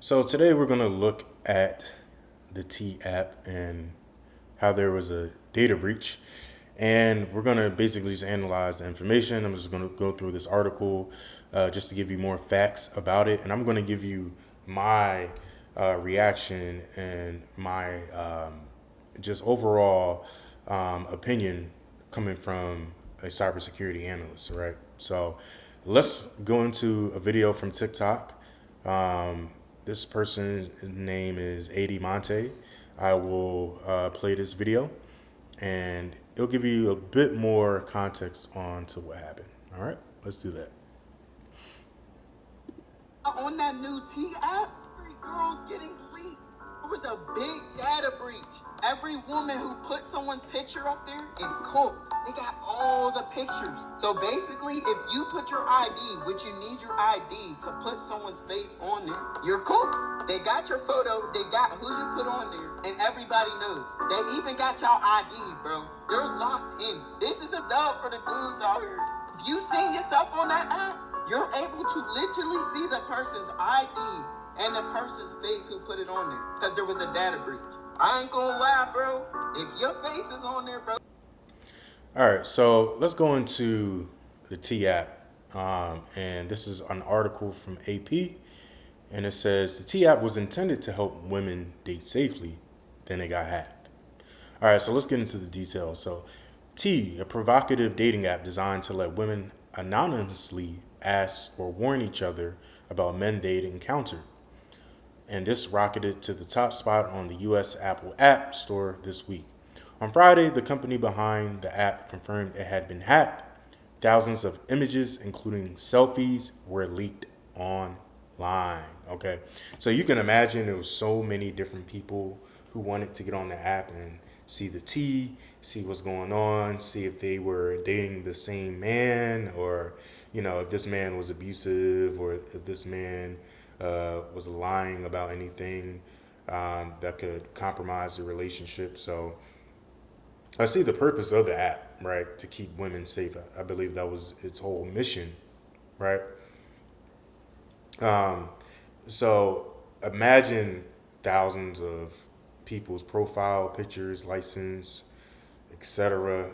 So today we're going to look at the T app and how there was a data breach. And we're going to basically just analyze the information. I'm just going to go through this article just to give you more facts about it. And I'm going to give you my reaction and my just overall opinion coming from a cybersecurity analyst, right? So let's go into a video from TikTok. This person's name is AD Monte. I will play this video and it'll give you a bit more context on to what happened. All right, let's do that. On that new T app, 3 girls getting leaked. It was a big data breach. Every woman who put someone's picture up there is cooked. They got all the pictures. So basically, if you put your ID, which you need your ID to put someone's face on there, you're cooked. They got your photo, they got who you put on there, and everybody knows. They even got y'all IDs, bro. They're locked in. This is a dub for the dudes out here. If you see yourself on that app, you're able to literally see the person's ID and the person's face who put it on there because there was a data breach. I ain't gonna lie, bro. If your face is on there, bro. All right, so let's go into the T app. And this is an article from AP. And it says the T app was intended to help women date safely, then it got hacked. All right, so let's get into the details. So, T, a provocative dating app designed to let women anonymously ask or warn each other about men they'd encountered. And this rocketed to the top spot on the US Apple App Store this week. On Friday, the company behind the app confirmed it had been hacked. Thousands of images, including selfies, were leaked online. Okay, so you can imagine there was so many different people who wanted to get on the app and see the tea, see what's going on, see if they were dating the same man, or if this man was abusive, or if this man was lying about anything that could compromise the relationship. So I see the purpose of the app, right, to keep women safe. I believe that was its whole mission, right? So imagine thousands of people's profile pictures, license, etc.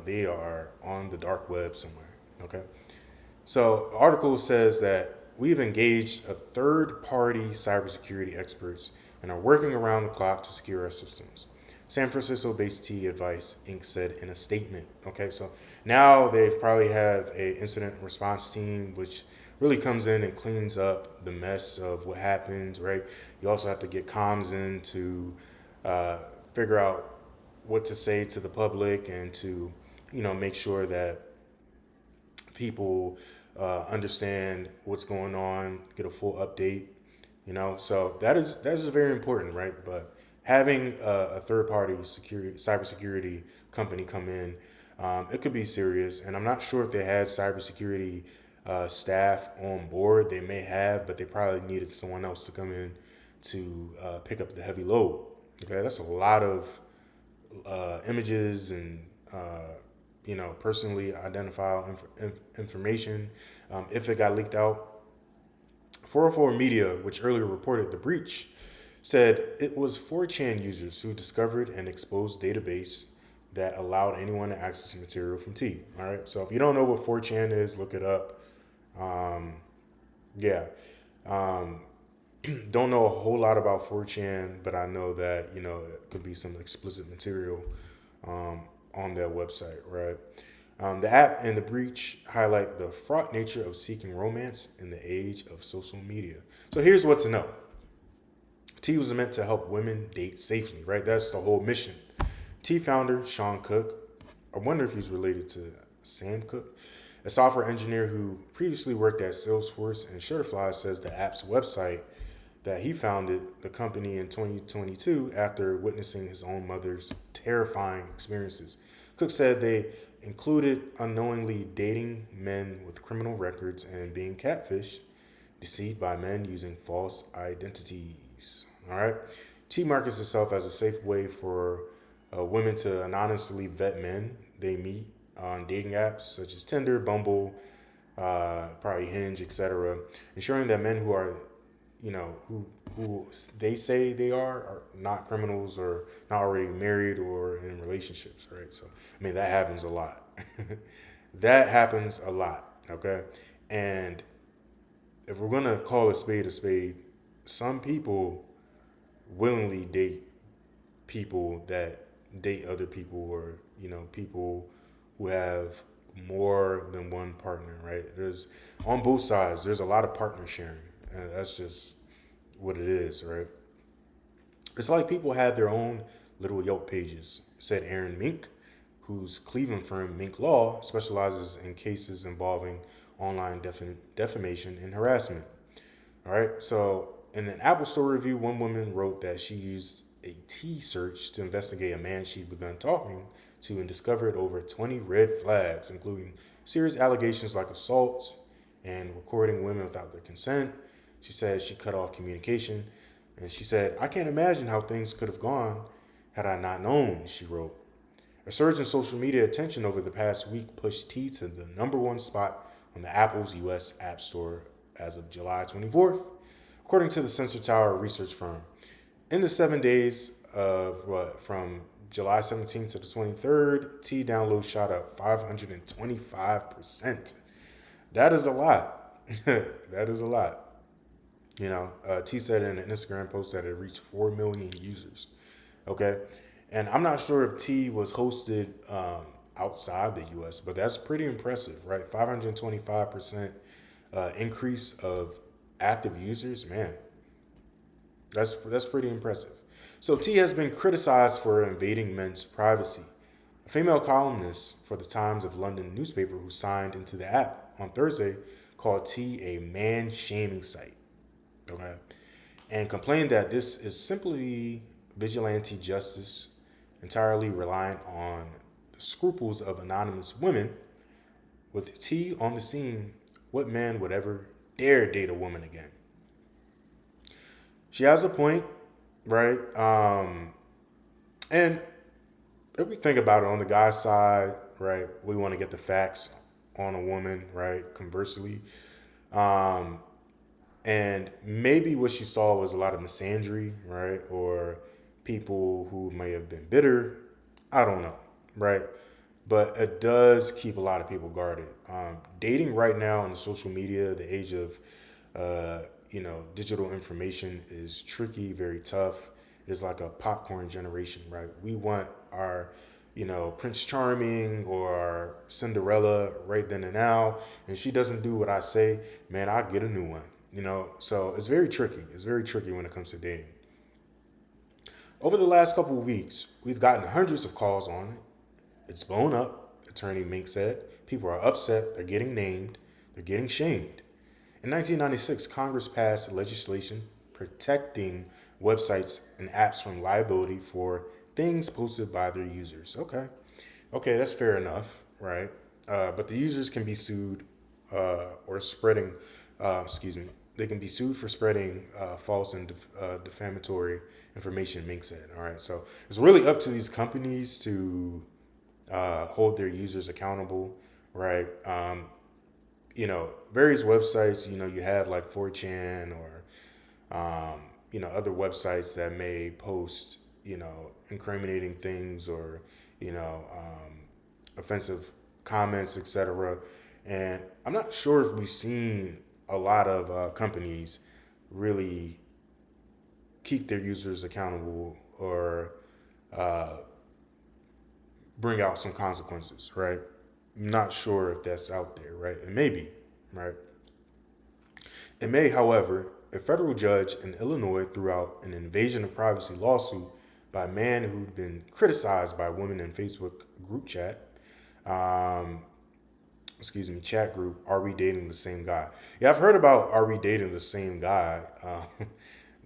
They are on the dark web somewhere. Okay. So the article says that we've engaged a third-party cybersecurity experts and are working around the clock to secure our systems. San Francisco-based T Advice Inc. said in a statement. Okay, so now they've probably have a incident response team which really comes in and cleans up the mess of what happened. Right. You also have to get comms in to figure out what to say to the public and to make sure that people understand what's going on, get a full update. So that is very important, right? But having a third party cybersecurity company come in, it could be serious. And I'm not sure if they had cybersecurity staff on board. They may have, but they probably needed someone else to come in to pick up the heavy load. Okay, that's a lot of images and personally identifiable information. If it got leaked out, 404 Media, which earlier reported the breach, said it was 4chan users who discovered an exposed database that allowed anyone to access material from T. All right, so if you don't know what 4chan is, look it up. Yeah. Um, don't know a whole lot about 4chan, but I know that it could be some explicit material on their website, right? The app and the breach highlight the fraught nature of seeking romance in the age of social media. So here's what to know. T was meant to help women date safely, right? That's the whole mission. T founder Sean Cook, I wonder if he's related to Sam Cook, a software engineer who previously worked at Salesforce and Shutterfly, says the app's website that he founded the company in 2022 after witnessing his own mother's terrifying experiences. Cook said they included unknowingly dating men with criminal records and being catfished, deceived by men using false identities. All right. T markets itself as a safe way for women to anonymously vet men they meet on dating apps such as Tinder, Bumble, probably Hinge, etc., ensuring that men who are who they say they are not criminals or not already married or in relationships, right? So I mean that happens a lot. That happens a lot. Okay, and if we're gonna call a spade, some people willingly date people that date other people, or people who have more than one partner, right? There's on both sides. There's a lot of partner sharing, and that's just what it is, right? It's like people have their own little Yelp pages, said Aaron Mink, whose Cleveland firm Mink Law specializes in cases involving online defamation and harassment. All right. So, in an Apple Store review, one woman wrote that she used a T search to investigate a man she'd begun talking to and discovered over 20 red flags, including serious allegations like assault and recording women without their consent. She said she cut off communication. And she said, I can't imagine how things could have gone had I not known, she wrote. A surge in social media attention over the past week pushed T to the number one spot on the Apple's US App Store as of July 24th, according to the Sensor Tower research firm. In the 7 days of from July 17th to the 23rd, T downloads shot up 525%. That is a lot. That is a lot. T said in an Instagram post that it reached 4 million users. Okay. And I'm not sure if T was hosted outside the US, but that's pretty impressive, right? 525% increase of active users. Man, that's pretty impressive. So T has been criticized for invading men's privacy. A female columnist for the Times of London newspaper who signed into the app on Thursday called T a man shaming site. Okay. And complained that this is simply vigilante justice, entirely reliant on the scruples of anonymous women. With T on the scene, what man would ever dare date a woman again? She has a point, right? And if we think about it on the guy's side, right, we want to get the facts on a woman, right? Conversely, um, and maybe what she saw was a lot of misandry, right? Or people who may have been bitter. I don't know, right? But it does keep a lot of people guarded. Dating right now on the social media, the age of, digital information is tricky, very tough. It's like a popcorn generation, right? We want our, Prince Charming or our Cinderella right then and now. And she doesn't do what I say, man, I'll get a new one. So it's very tricky. It's very tricky when it comes to dating. Over the last couple of weeks, we've gotten hundreds of calls on it. It's blown up, attorney Mink said. People are upset, they're getting named, they're getting shamed. In 1996, Congress passed legislation protecting websites and apps from liability for things posted by their users. Okay, that's fair enough, right? But the users can be sued or spreading, they can be sued for spreading false and defamatory information, Mink said. All right, so it's really up to these companies to hold their users accountable, right? Various websites, you have like 4chan or, other websites that may post, incriminating things or, offensive comments, etc. And I'm not sure if we've seen a lot of companies really keep their users accountable or bring out some consequences, right? I'm not sure if that's out there, right? It may be, right? It may, however, a federal judge in Illinois threw out an invasion of privacy lawsuit by a man who'd been criticized by women in Facebook group um, chat group, Are We Dating the Same Guy? Yeah, I've heard about Are We Dating the Same Guy?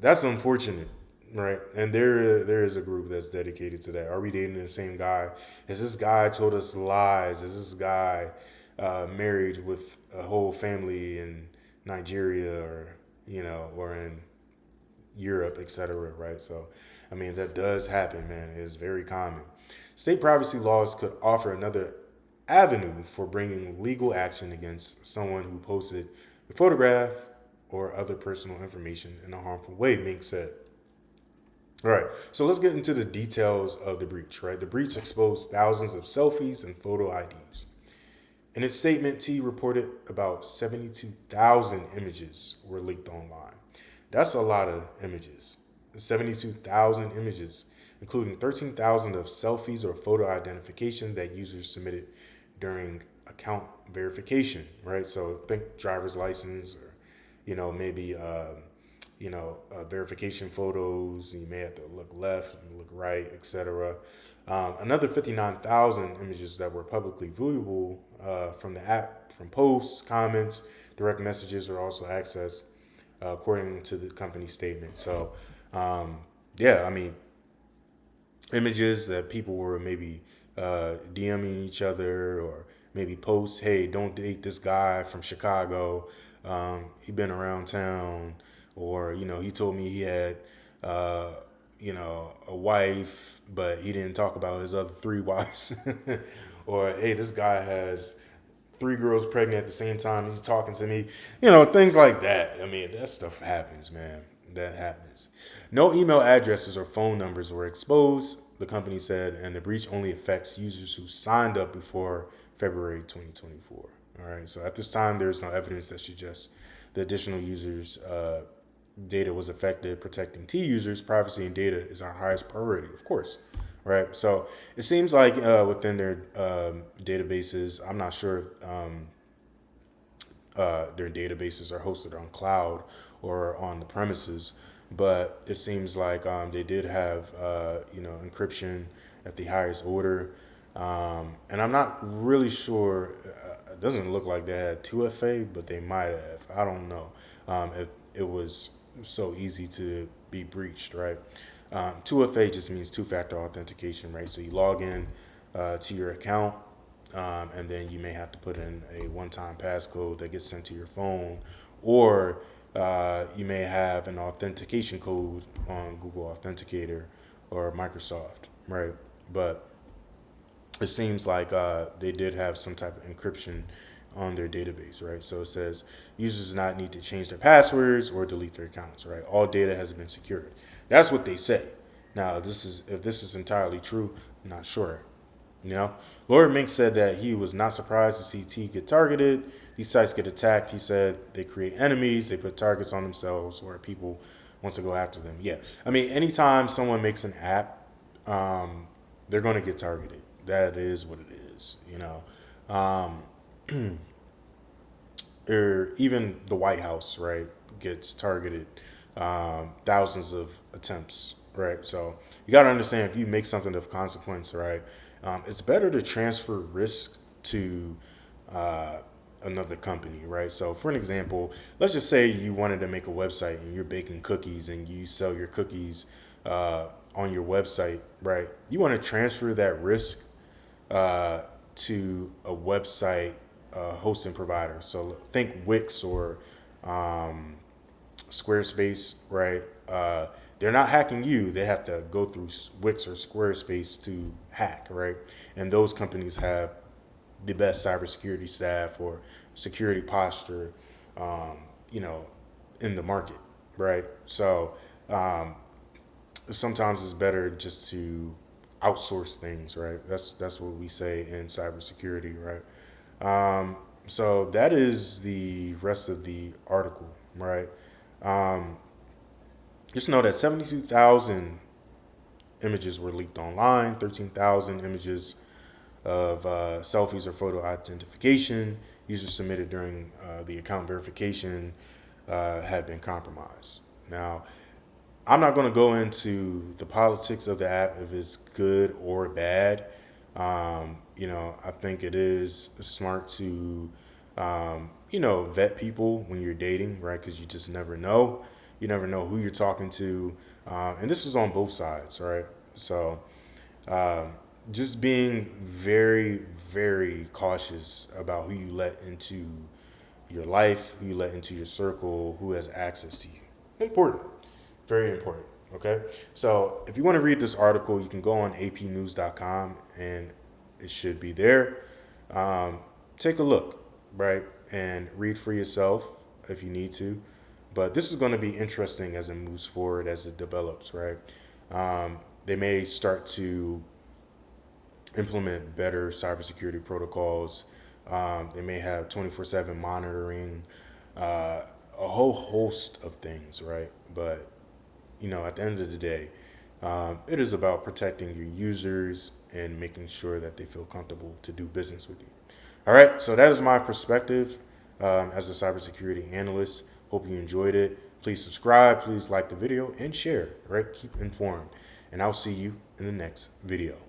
That's unfortunate, right? And there is a group that's dedicated to that. Are we dating the same guy? Is this guy told us lies? Is this guy married with a whole family in Nigeria or in Europe, etc. Right? So, I mean, that does happen, man. It is very common. State privacy laws could offer another avenue for bringing legal action against someone who posted a photograph or other personal information in a harmful way, Mink said. All right, so let's get into the details of the breach, right? The breach exposed thousands of selfies and photo IDs. In its statement, T reported about 72,000 images were leaked online. That's a lot of images. 72,000 images, including 13,000 of selfies or photo identification that users submitted during account verification, right? So think driver's license or, maybe, verification photos. You may have to look left and look right, etc. Another 59,000 images that were publicly viewable from the app, from posts, comments, direct messages were also accessed, according to the company statement. So, yeah, I mean, images that people were maybe DMing each other, or maybe posts, hey, don't date this guy from Chicago. He been around town, or he told me he had uh, a wife, but he didn't talk about his other three wives. Or hey, this guy has three girls pregnant at the same time. He's talking to me, things like that. I mean, that stuff happens, man. That happens. No email addresses or phone numbers were exposed, the company said, and the breach only affects users who signed up before February 2024. All right. So at this time, there's no evidence that suggests the additional users' data was affected. Protecting T users' privacy and data is our highest priority, of course. Right. So it seems like within their databases, I'm not sure if their databases are hosted on cloud or on the premises, but it seems like they did have encryption at the highest order, and I'm not really sure. It doesn't look like they had 2FA, but they might have. I don't know if it was so easy to be breached, right? 2FA just means two-factor authentication, right? So you log in to your account, and then you may have to put in a one-time passcode that gets sent to your phone, or you may have an authentication code on Google Authenticator or Microsoft, right? But it seems like they did have some type of encryption on their database, right? So it says users do not need to change their passwords or delete their accounts, right? All data has been secured. That's what they say. Now, if this is entirely true, I'm not sure. Lord Mink said that he was not surprised to see T get targeted. These sites get attacked. He said they create enemies, they put targets on themselves, where people want to go after them. Yeah, I mean, anytime someone makes an app, they're going to get targeted. That is what it is. Or even the White House, right, gets targeted. Thousands of attempts, right? So you got to understand, if you make something of consequence, right, it's better to transfer risk to another company, right? So for an example, let's just say you wanted to make a website and you're baking cookies and you sell your cookies on your website, right? You want to transfer that risk to a website hosting provider. So think Wix or Squarespace, right? They're not hacking you. They have to go through Wix or Squarespace to hack, right? And those companies have the best cybersecurity staff or security posture, um, you know, in the market, right? So sometimes it's better just to outsource things, right? That's what we say in cybersecurity, right? So that is the rest of the article, right? Um, just know that 72,000 images were leaked online, 13,000 images of selfies or photo identification users submitted during the account verification had been compromised. Now, I'm not going to go into the politics of the app, if it's good or bad. I think it is smart to, vet people when you're dating, right? Because you just never know. You never know who you're talking to. And this is on both sides, right? So um, just being very, very cautious about who you let into your life, who you let into your circle, who has access to you. Important. Very important. Okay. So if you want to read this article, you can go on apnews.com and it should be there. Take a look, right? And read for yourself if you need to. But this is going to be interesting as it moves forward, as it develops, right? They may start to implement better cybersecurity protocols. They may have 24/7 monitoring, a whole host of things, right? But at the end of the day, it is about protecting your users and making sure that they feel comfortable to do business with you. All right, so that is my perspective as a cybersecurity analyst. Hope you enjoyed it. Please subscribe, please like the video, and share, right? Keep informed. And I'll see you in the next video.